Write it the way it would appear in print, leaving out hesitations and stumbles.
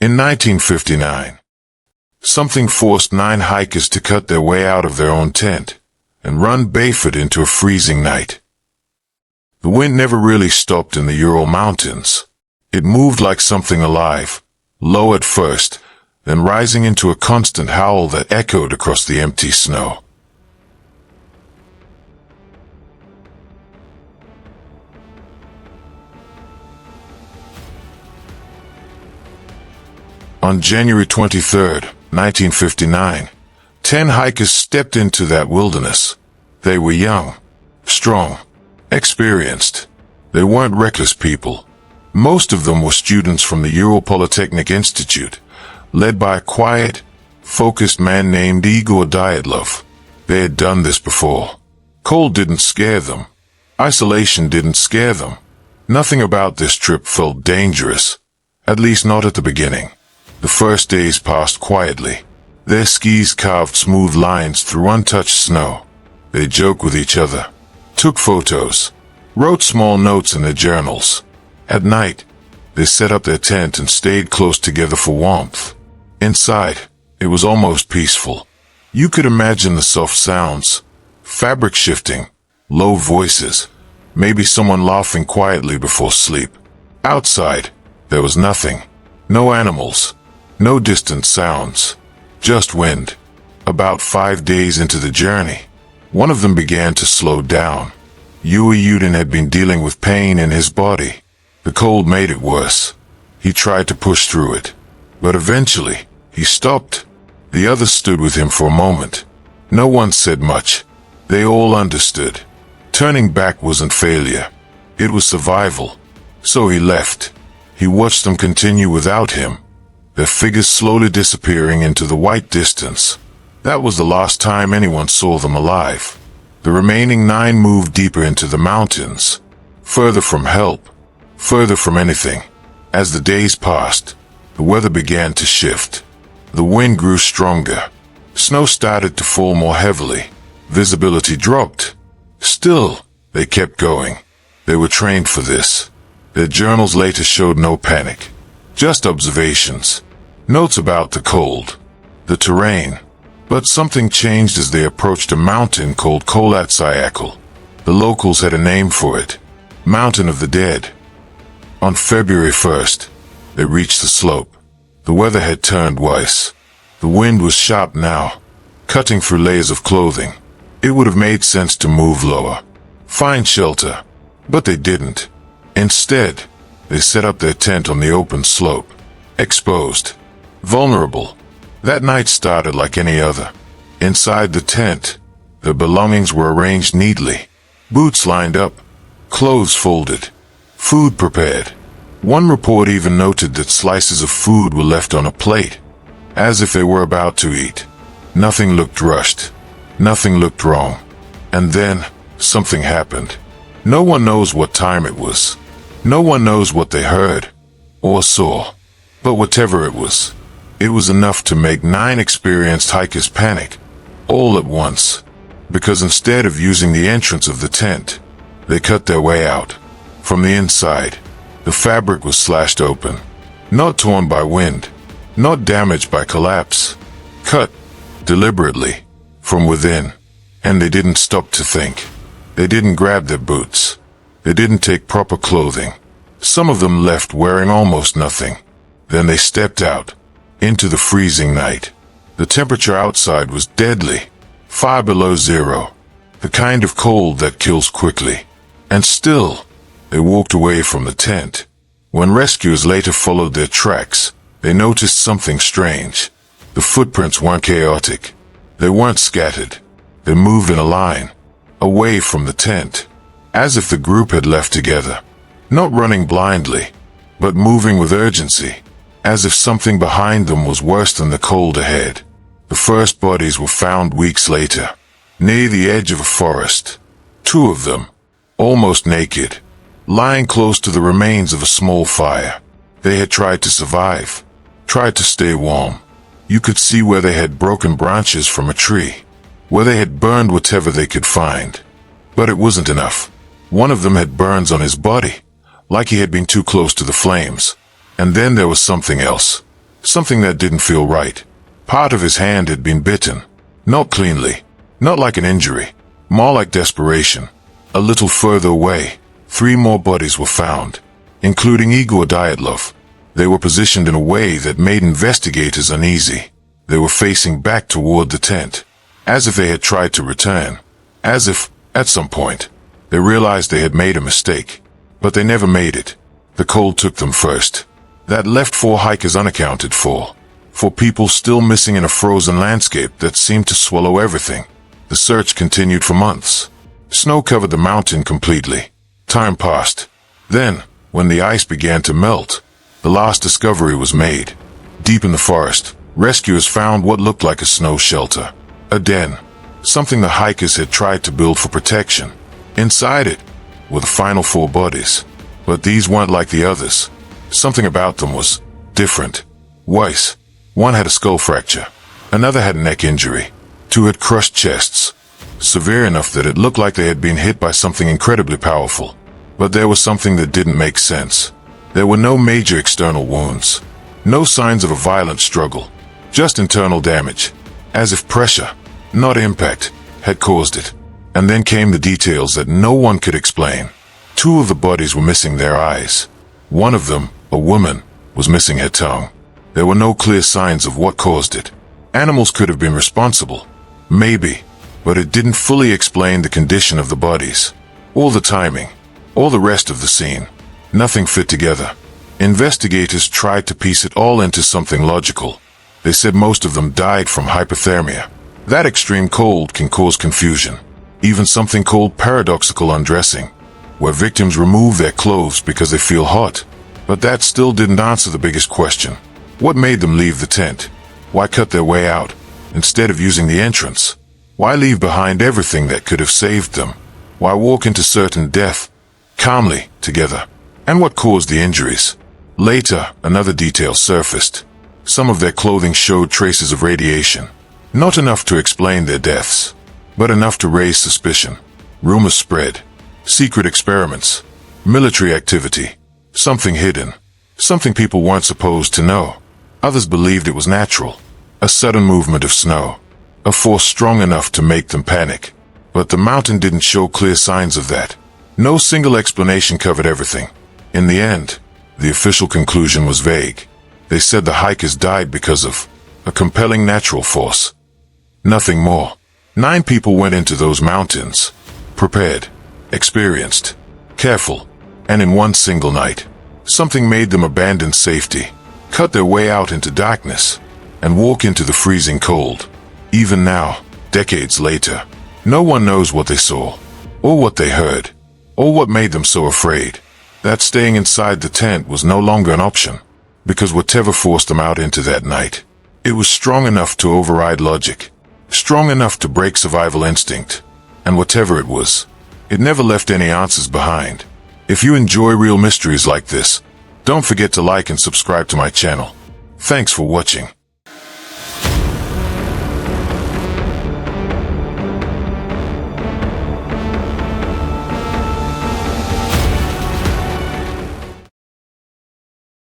In 1959, something forced 9 hikers to cut their way out of their own tent and run barefoot into a freezing night. The wind never really stopped in the Ural Mountains. It moved like something alive, low at first, then rising into a constant howl that echoed across the empty snow. On January 23, 1959, 10 hikers stepped into that wilderness. They were young, strong, experienced. They weren't reckless people. Most of them were students from the Ural Polytechnic Institute, led by a quiet, focused man named Igor Dyatlov. They had done this before. Cold didn't scare them. Isolation didn't scare them. Nothing about this trip felt dangerous, at least not at the beginning. The first days passed quietly. Their skis carved smooth lines through untouched snow. They joked with each other, took photos, wrote small notes in their journals. At night, they set up their tent and stayed close together for warmth. Inside, it was almost peaceful. You could imagine the soft sounds, fabric shifting, low voices, maybe someone laughing quietly before sleep. Outside, there was nothing. No animals, no distant sounds, just wind. About 5 days into the journey, one of them began to slow down. Yuri Yudin had been dealing with pain in his body. The cold made it worse. He tried to push through it, but eventually, he stopped. The others stood with him for a moment. No one said much. They all understood. Turning back wasn't failure. It was survival. So he left. He watched them continue without him, their figures slowly disappearing into the white distance. That was the last time anyone saw them alive. The remaining 9 moved deeper into the mountains, further from help, further from anything. As the days passed, the weather began to shift. The wind grew stronger. Snow started to fall more heavily. Visibility dropped. Still, they kept going. They were trained for this. Their journals later showed no panic, just observations, notes about the cold, the terrain. But something changed as they approached a mountain called Kolatsayakal. The locals had a name for it, Mountain of the Dead. On February 1st, they reached the slope. The weather had turned worse. The wind was sharp now, cutting through layers of clothing. It would have made sense to move lower, find shelter, but they didn't. Instead, they set up their tent on the open slope, exposed, vulnerable. That night started like any other. Inside the tent, their belongings were arranged neatly, boots lined up, clothes folded, food prepared. One report even noted that slices of food were left on a plate, as if they were about to eat. Nothing looked rushed. Nothing looked wrong. And then, something happened. No one knows what time it was. No one knows what they heard or saw. But whatever it was enough to make 9 experienced hikers panic, all at once. Because instead of using the entrance of the tent, they cut their way out. From the inside, the fabric was slashed open. Not torn by wind, not damaged by collapse. Cut, deliberately, from within. And they didn't stop to think. They didn't grab their boots. They didn't take proper clothing. Some of them left wearing almost nothing. Then they stepped out, into the freezing night. The temperature outside was deadly, far below zero, the kind of cold that kills quickly. And still, they walked away from the tent. When rescuers later followed their tracks, they noticed something strange. The footprints weren't chaotic. They weren't scattered. They moved in a line, away from the tent, as if the group had left together. Not running blindly, but moving with urgency, as if something behind them was worse than the cold ahead. The first bodies were found weeks later, near the edge of a forest. 2 of them, almost naked, lying close to the remains of a small fire. They had tried to survive, tried to stay warm. You could see where they had broken branches from a tree, where they had burned whatever they could find. But it wasn't enough. One of them had burns on his body, like he had been too close to the flames. And then there was something else. Something that didn't feel right. Part of his hand had been bitten. Not cleanly. Not like an injury. More like desperation. A little further away, 3 more bodies were found, including Igor Dyatlov. They were positioned in a way that made investigators uneasy. They were facing back toward the tent, as if they had tried to return. As if, at some point, they realized they had made a mistake. But they never made it. The cold took them first. That left 4 hikers unaccounted for. 4 people still missing in a frozen landscape that seemed to swallow everything. The search continued for months. Snow covered the mountain completely. Time passed. Then, when the ice began to melt, the last discovery was made. Deep in the forest, rescuers found what looked like a snow shelter. A den. Something the hikers had tried to build for protection. Inside it were the final 4 bodies. But these weren't like the others. Something about them was different. Weiss. One had a skull fracture. Another had a neck injury. 2 had crushed chests. Severe enough that it looked like they had been hit by something incredibly powerful. But there was something that didn't make sense. There were no major external wounds. No signs of a violent struggle. Just internal damage. As if pressure, not impact, had caused it. And then came the details that no one could explain. 2 of the bodies were missing their eyes. One of them, a woman, was missing her tongue. There were no clear signs of what caused it. Animals could have been responsible. Maybe. But it didn't fully explain the condition of the bodies. Or the timing. Or the rest of the scene. Nothing fit together. Investigators tried to piece it all into something logical. They said most of them died from hypothermia. That extreme cold can cause confusion. Even something called paradoxical undressing, where victims remove their clothes because they feel hot. But that still didn't answer the biggest question. What made them leave the tent? Why cut their way out, instead of using the entrance? Why leave behind everything that could have saved them? Why walk into certain death, calmly, together? And what caused the injuries? Later, another detail surfaced. Some of their clothing showed traces of radiation. Not enough to explain their deaths, but enough to raise suspicion. Rumors spread. Secret experiments. Military activity. Something hidden. Something people weren't supposed to know. Others believed it was natural. A sudden movement of snow. A force strong enough to make them panic. But the mountain didn't show clear signs of that. No single explanation covered everything. In the end, the official conclusion was vague. They said the hikers died because of a compelling natural force. Nothing more. 9 people went into those mountains. Prepared. Experienced. Careful. And in one single night, something made them abandon safety, cut their way out into darkness, and walk into the freezing cold. Even now, decades later, no one knows what they saw, or what they heard, or what made them so afraid. That staying inside the tent was no longer an option, because whatever forced them out into that night, it was strong enough to override logic, strong enough to break survival instinct. And whatever it was, it never left any answers behind. If you enjoy real mysteries like this, don't forget to like and subscribe to my channel. Thanks for watching.